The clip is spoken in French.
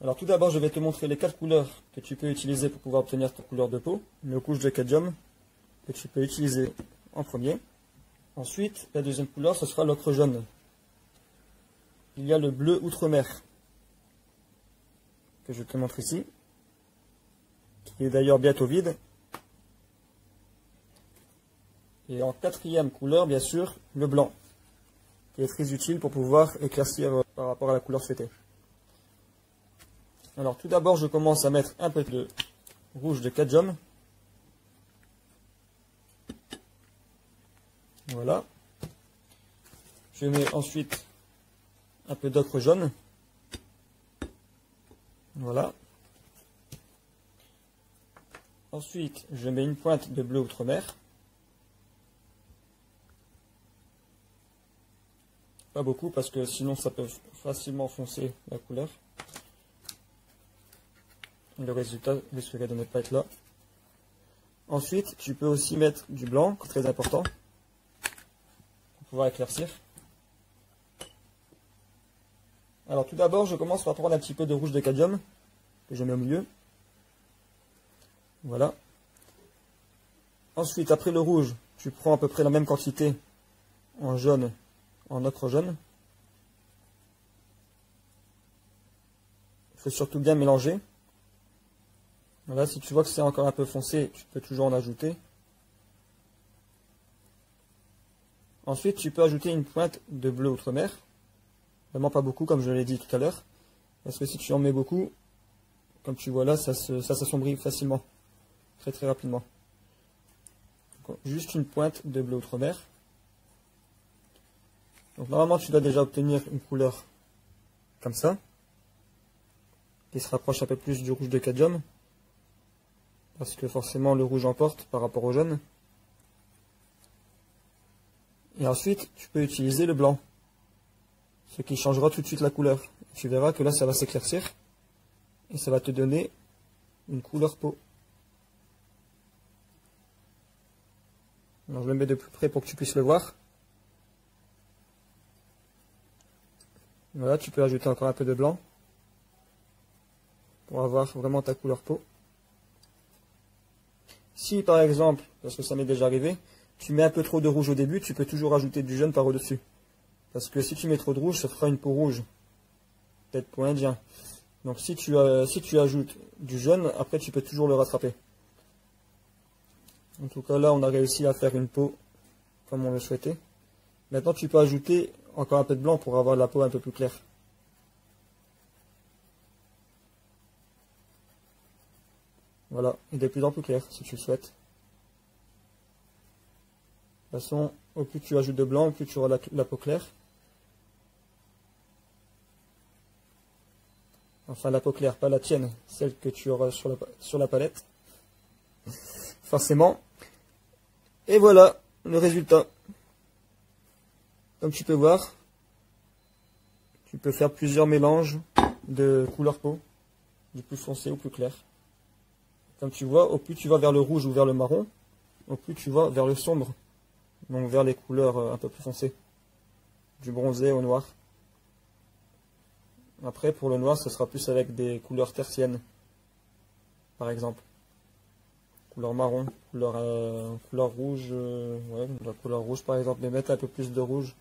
Alors tout d'abord, je vais te montrer les 4 couleurs que tu peux utiliser pour pouvoir obtenir ta couleur de peau. Nos couches de cadmium que tu peux utiliser en premier. Ensuite, la deuxième couleur, ce sera l'ocre jaune. Il y a le bleu outre-mer, que je te montre ici, qui est d'ailleurs bientôt vide. Et en quatrième couleur, bien sûr, le blanc, qui est très utile pour pouvoir éclaircir par rapport à la couleur souhaitée. Alors tout d'abord, je commence à mettre un peu de rouge de cadmium. Voilà. Je mets ensuite un peu d'ocre jaune. Voilà. Ensuite, je mets une pointe de bleu outre-mer. Pas beaucoup parce que sinon ça peut facilement foncer la couleur. Le résultat risquerait de ne pas être là. Ensuite, tu peux aussi mettre du blanc, très important, pour pouvoir éclaircir. Alors tout d'abord, je commence par prendre un petit peu de rouge de cadmium, que je mets au milieu. Voilà. Ensuite, après le rouge, tu prends à peu près la même quantité en jaune, en ocre jaune. Il faut surtout bien mélanger. Voilà, si tu vois que c'est encore un peu foncé, tu peux toujours en ajouter. Ensuite, tu peux ajouter une pointe de bleu outre-mer. Vraiment pas beaucoup, comme je l'ai dit tout à l'heure. Parce que si tu en mets beaucoup, comme tu vois là, ça s'assombrit facilement. Très très rapidement. Donc, juste une pointe de bleu outre-mer. Donc normalement, tu dois déjà obtenir une couleur comme ça, qui se rapproche un peu plus du rouge de cadmium. Parce que forcément le rouge emporte par rapport au jaune. Et ensuite, tu peux utiliser le blanc. Ce qui changera tout de suite la couleur. Tu verras que là, ça va s'éclaircir. Et ça va te donner une couleur peau. Alors, je le mets de plus près pour que tu puisses le voir. Voilà, tu peux ajouter encore un peu de blanc. Pour avoir vraiment ta couleur peau. Si par exemple, parce que ça m'est déjà arrivé, tu mets un peu trop de rouge au début, tu peux toujours ajouter du jaune par au-dessus. Parce que si tu mets trop de rouge, ça fera une peau rouge. Peut-être peau indien. Donc si tu ajoutes du jaune, après tu peux toujours le rattraper. En tout cas là, on a réussi à faire une peau comme on le souhaitait. Maintenant tu peux ajouter encore un peu de blanc pour avoir la peau un peu plus claire. Voilà, et de plus en plus clair, si tu le souhaites. De toute façon, au plus tu ajoutes de blanc, au plus tu auras la peau claire. Enfin, la peau claire, pas la tienne, celle que tu auras sur la palette. Forcément. Et voilà, le résultat. Comme tu peux voir, tu peux faire plusieurs mélanges de couleurs peau, du plus foncé au plus clair. Comme tu vois, au plus tu vas vers le rouge ou vers le marron, au plus tu vas vers le sombre, donc vers les couleurs un peu plus foncées, du bronzé au noir. Après, pour le noir, ce sera plus avec des couleurs tertiennes, par exemple. Couleur marron, couleur rouge, ouais, la couleur rouge par exemple, mais mettre un peu plus de rouge